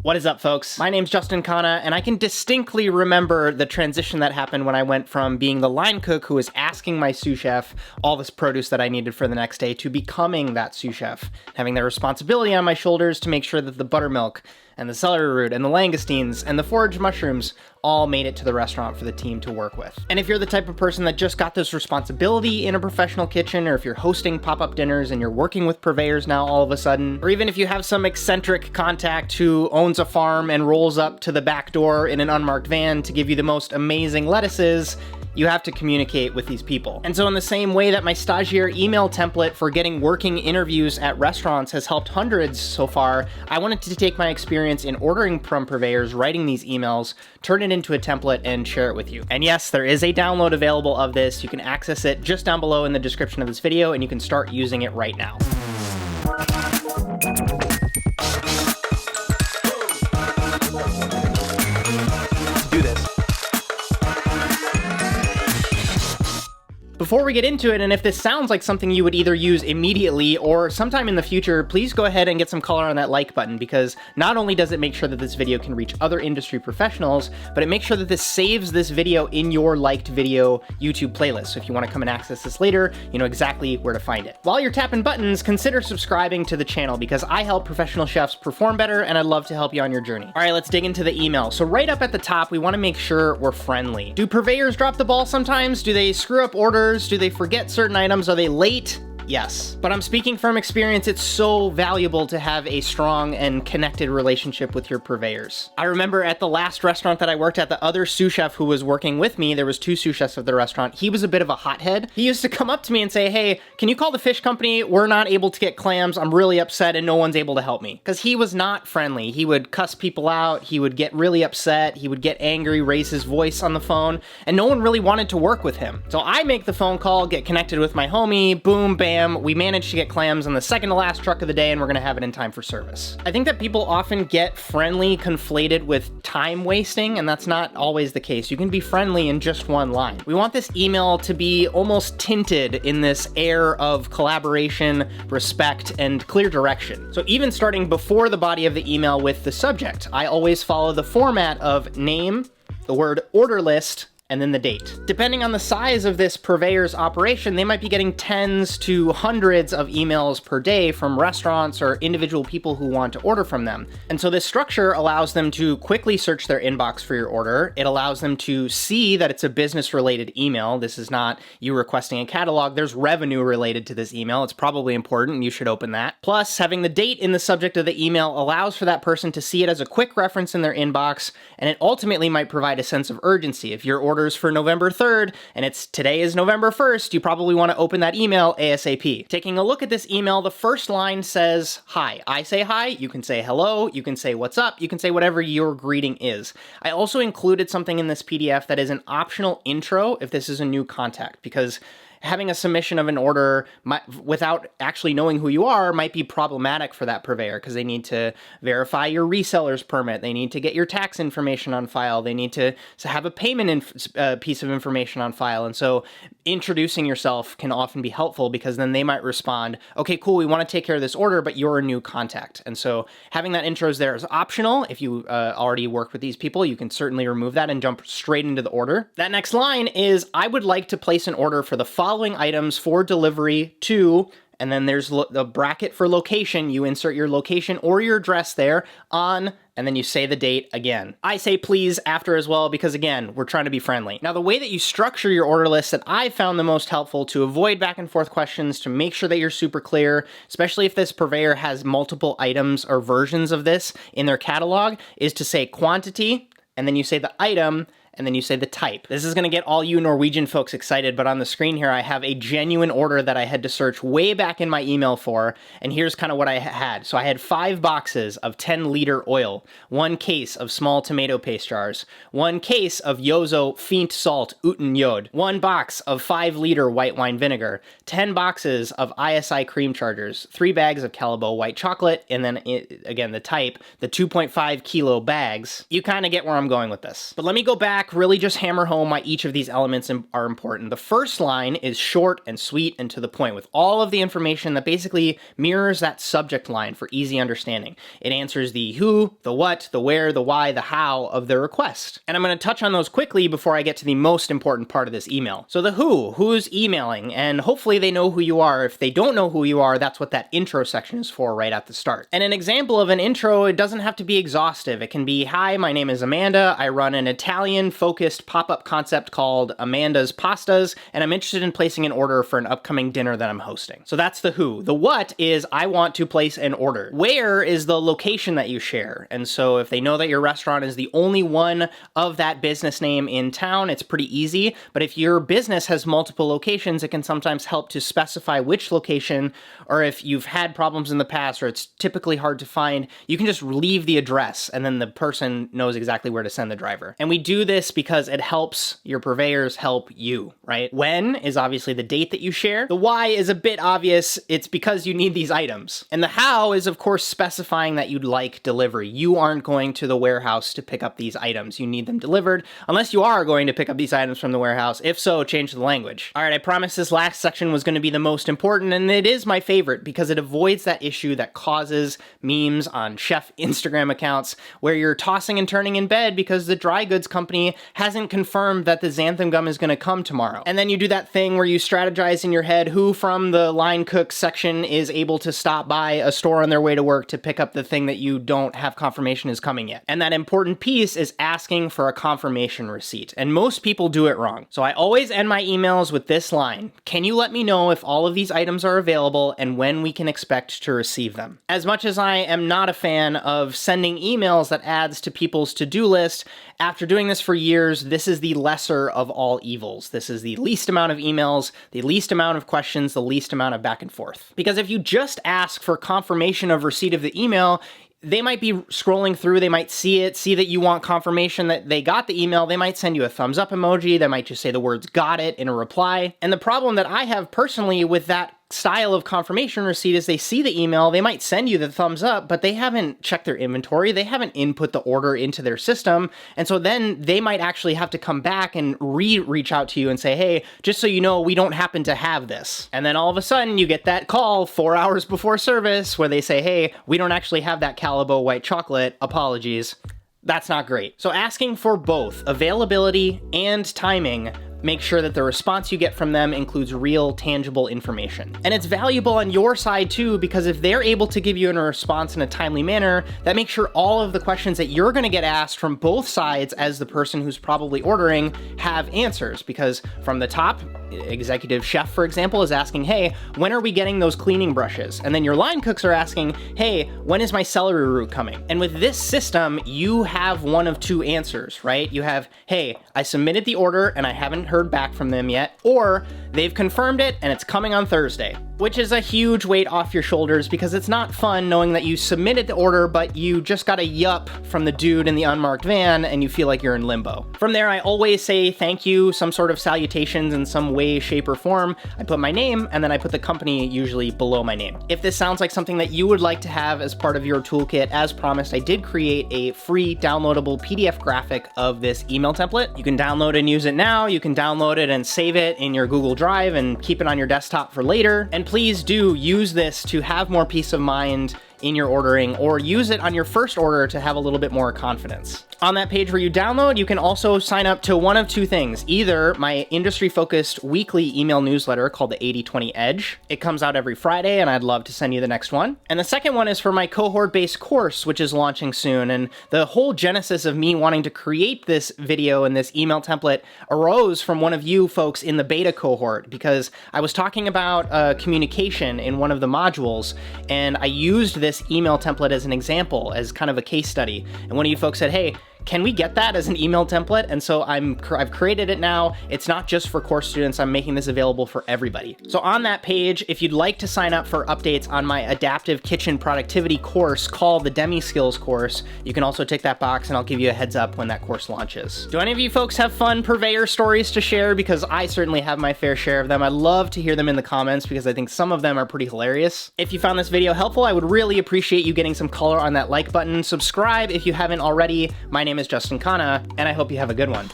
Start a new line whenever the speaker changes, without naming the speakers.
What is up, folks? My name's Justin Khanna, and I can distinctly remember the transition that happened when I went from being the line cook who was asking my sous chef all this produce that I needed for the next day to becoming that sous chef, having the responsibility on my shoulders to make sure that the buttermilk and the celery root and the langoustines and the foraged mushrooms all made it to the restaurant for the team to work with. And if you're the type of person that just got this responsibility in a professional kitchen, or if you're hosting pop-up dinners and you're working with purveyors now all of a sudden, or even if you have some eccentric contact who owns a farm and rolls up to the back door in an unmarked van to give you the most amazing lettuces, you have to communicate with these people. And so in the same way that my stagiaire email template for getting working interviews at restaurants has helped hundreds so far, I wanted to take my experience in ordering from purveyors, writing these emails, turn it into a template, and share it with you. And yes, there is a download available of this. You can access it just down below in the description of this video, and you can start using it right now. Do this. Before we get into it, and if this sounds like something you would either use immediately or sometime in the future, please go ahead and get some color on that like button, because not only does it make sure that this video can reach other industry professionals, but it makes sure that this saves this video in your liked video YouTube playlist. So if you want to come and access this later, you know exactly where to find it. While you're tapping buttons, consider subscribing to the channel, because I help professional chefs perform better, and I'd love to help you on your journey. All right, let's dig into the email. So right up at the top, we want to make sure we're friendly. Do purveyors drop the ball sometimes? Do they screw up orders? Do they forget certain items? Are they late? Yes. But I'm speaking from experience. It's so valuable to have a strong and connected relationship with your purveyors. I remember at the last restaurant that I worked at, the other sous chef who was working with me, there was two sous chefs at the restaurant. He was a bit of a hothead. He used to come up to me and say, "Hey, can you call the fish company? We're not able to get clams. I'm really upset and no one's able to help me." Because he was not friendly. He would cuss people out. He would get really upset. He would get angry, raise his voice on the phone, and no one really wanted to work with him. So I make the phone call, get connected with my homie, boom, bam. We managed to get clams on the second to last truck of the day, and we're gonna have it in time for service. I think that people often get friendly conflated with time wasting, and that's not always the case. You can be friendly in just one line. We want this email to be almost tinted in this air of collaboration, respect, and clear direction. So even starting before the body of the email with the subject, I always follow the format of name, the word order list, and then the date. Depending on the size of this purveyor's operation, they might be getting tens to hundreds of emails per day from restaurants or individual people who want to order from them. And so this structure allows them to quickly search their inbox for your order. It allows them to see that it's a business-related email. This is not you requesting a catalog. There's revenue related to this email. It's probably important, and you should open that. Plus, having the date in the subject of the email allows for that person to see it as a quick reference in their inbox, and it ultimately might provide a sense of urgency. If your order for November 3rd, and today is November 1st, you probably want to open that email ASAP. Taking a look at this email, the first line says, "Hi." I say hi, you can say hello, you can say what's up, you can say whatever your greeting is. I also included something in this PDF that is an optional intro if this is a new contact, because having a submission of an order without actually knowing who you are might be problematic for that purveyor, because they need to verify your reseller's permit, they need to get your tax information on file, they need to have a payment piece of information on file. And so introducing yourself can often be helpful, because then they might respond, "Okay, cool, we want to take care of this order, but you're a new contact." And so having that intros there is optional. If you already work with these people, you can certainly remove that and jump straight into the order. That next line is, "I would like to place an order for the following items for delivery to," and then there's the bracket for location. You insert your location or your address there on, and then you say the date again. I say please after as well, because again, we're trying to be friendly. Now, the way that you structure your order list that I found the most helpful to avoid back and forth questions, to make sure that you're super clear, especially if this purveyor has multiple items or versions of this in their catalog, is to say quantity, and then you say the item, and then you say the type. This is gonna get all you Norwegian folks excited, but on the screen here, I have a genuine order that I had to search way back in my email for, and here's kind of what I had. So I had 5 boxes of 10-liter oil, 1 case of small tomato paste jars, 1 case of Yozo Fint Salt Uten Jod, 1 box of 5-liter white wine vinegar, 10 boxes of ISI cream chargers, 3 bags of Callebaut white chocolate, and then, again, the type, the 2.5 kilo bags. You kind of get where I'm going with this. But let me go back back, really just hammer home why each of these elements are important. The first line is short and sweet and to the point with all of the information that basically mirrors that subject line for easy understanding. It answers the who, the what, the where, the why, the how of the request. And I'm going to touch on those quickly before I get to the most important part of this email. So the who's emailing, and hopefully they know who you are. If they don't know who you are, that's what that intro section is for right at the start. And an example of an intro, it doesn't have to be exhaustive. It can be, hi, my name is Amanda. I run an Italian-focused pop-up concept called Amanda's Pastas, and I'm interested in placing an order for an upcoming dinner that I'm hosting. So that's the who. The what is, I want to place an order. Where is the location that you share? And so if they know that your restaurant is the only one of that business name in town, it's pretty easy. But if your business has multiple locations, it can sometimes help to specify which location, or if you've had problems in the past or it's typically hard to find, you can just leave the address and then the person knows exactly where to send the driver. And we do this because it helps your purveyors help you, right? When is obviously the date that you share. The why is a bit obvious. It's because you need these items. And the how is, of course, specifying that you'd like delivery. You aren't going to the warehouse to pick up these items. You need them delivered, unless you are going to pick up these items from the warehouse. If so, change the language. All right, I promised this last section was going to be the most important, and it is my favorite because it avoids that issue that causes memes on chef Instagram accounts where you're tossing and turning in bed because the dry goods company hasn't confirmed that the xanthan gum is going to come tomorrow. And then you do that thing where you strategize in your head who from the line cook section is able to stop by a store on their way to work to pick up the thing that you don't have confirmation is coming yet. And that important piece is asking for a confirmation receipt. And most people do it wrong. So I always end my emails with this line: can you let me know if all of these items are available and when we can expect to receive them? As much as I am not a fan of sending emails that adds to people's to-do list, after doing this for years, this is the lesser of all evils. This is the least amount of emails, the least amount of questions, the least amount of back and forth. Because if you just ask for confirmation of receipt of the email, they might be scrolling through, they might see it, see that you want confirmation that they got the email, they might send you a thumbs up emoji, they might just say the words got it in a reply. And the problem that I have personally with that style of confirmation receipt is they see the email, they might send you the thumbs up, but they haven't checked their inventory, they haven't input the order into their system, and so then they might actually have to come back and reach out to you and say, hey, just so you know, we don't happen to have this. And then all of a sudden you get that call 4 hours before service where they say, hey, we don't actually have that Calabo white chocolate, apologies. That's not great. So asking for both availability and timing, make sure that the response you get from them includes real, tangible information. And it's valuable on your side too, because if they're able to give you a response in a timely manner, that makes sure all of the questions that you're gonna get asked from both sides as the person who's probably ordering have answers. Because from the top, executive chef, for example, is asking, hey, when are we getting those cleaning brushes? And then your line cooks are asking, hey, when is my celery root coming? And with this system, you have one of two answers, right? You have, hey, I submitted the order and I haven't heard back from them yet, or they've confirmed it and it's coming on Thursday, which is a huge weight off your shoulders because it's not fun knowing that you submitted the order, but you just got a yup from the dude in the unmarked van and you feel like you're in limbo. From there, I always say thank you, some sort of salutations in some way, shape, or form. I put my name and then I put the company usually below my name. If this sounds like something that you would like to have as part of your toolkit, as promised, I did create a free downloadable PDF graphic of this email template. You can download and use it now. You can download it and save it in your Google Drive and keep it on your desktop for later. And please do use this to have more peace of mind in your ordering, or use it on your first order to have a little bit more confidence. On that page where you download, you can also sign up to one of two things. Either my industry-focused weekly email newsletter called the 80/20 Edge. It comes out every Friday, and I'd love to send you the next one. And the second one is for my cohort-based course, which is launching soon. And the whole genesis of me wanting to create this video and this email template arose from one of you folks in the beta cohort, because I was talking about communication in one of the modules, and I used this email template as an example, as kind of a case study. And one of you folks said, hey, can we get that as an email template? And so I've created it now. It's not just for course students. I'm making this available for everybody. So on that page, if you'd like to sign up for updates on my adaptive kitchen productivity course called the Demi Skills course, you can also tick that box and I'll give you a heads up when that course launches. Do any of you folks have fun purveyor stories to share? Because I certainly have my fair share of them. I'd love to hear them in the comments because I think some of them are pretty hilarious. If you found this video helpful, I would really appreciate you getting some color on that like button. Subscribe if you haven't already. My name is Justin Khanna, and I hope you have a good one.